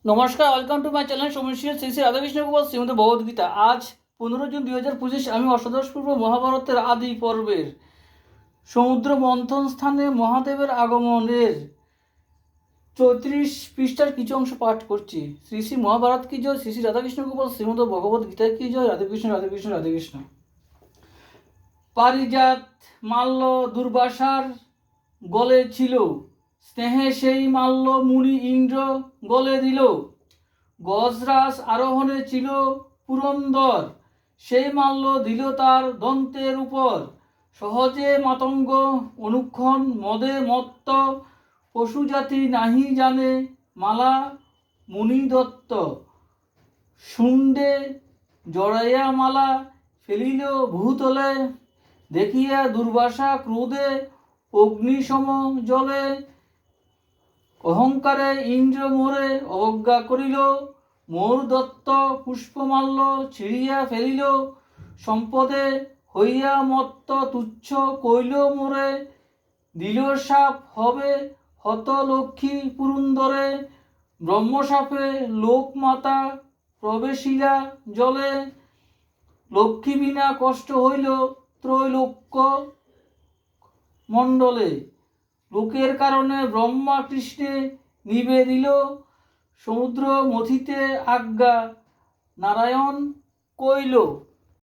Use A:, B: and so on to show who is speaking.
A: নমস্কার, welcome to my channel সমীশ্বর শ্রী শ্রী রাধাকৃষ্ণ গোপাল শ্রীমদ ভগবদ্গীতা। আজ 15 জুন 2025। আমি অষ্টাদশ পূর্ব মহাভারতের আদি পর্বের সমুদ্র মন্থন স্থানে মহাদেবের আগমনের 34 পৃষ্ঠার কিছু অংশ পাঠ করছি। শ্রী শ্রী মহাভারত কি জয়, শ্রী শ্রী রাধাকৃষ্ণ গোপাল শ্রীমদ ভগবদ্গীতা কি জয়। রাধাকৃষ্ণ রাধাকৃষ্ণ রাধাকৃষ্ণ। পারিজাত মাল্য দুর্বাসার গলে ছিল, স্নেহে সেই মাল্য মুনি ইন্দ্র গলে দিল। গজরাজ আরোহণে ছিল পুরন্দর, সেই মাল্য দিল তার দন্তের উপর। সহজে মাতঙ্গ অনুক্ষণ মদে মত্ত, পশুজাতি নাহি জানে মালা মুনি দত্ত। শুণ্ডে জড়াইয়া মালা ফেলিল ভূতলে, দেখিয়া দুর্বাসা ক্রোধে অগ্নিসম জলে। অহংকারে ইন্দ্র মোরে অবজ্ঞা করিল, মোর দত্ত পুষ্পমাল্য ছিঁড়িয়া ফেলিল। সম্পদে হইয়া মত্ত তুচ্ছ কইল মোরে, দিল সাপ হবে হত লক্ষ্মী পুরন্দরে। ব্রহ্মসাপে লোকমাতা প্রবেশিলা জলে, লক্ষ্মী বিনা কষ্ট হইল ত্রৈলোক্য মণ্ডলে। লোকের কারণে ব্রহ্মা কৃষ্ণে নিবে দিল, সমুদ্র মথিতে আজ্ঞা নারায়ণ কইল।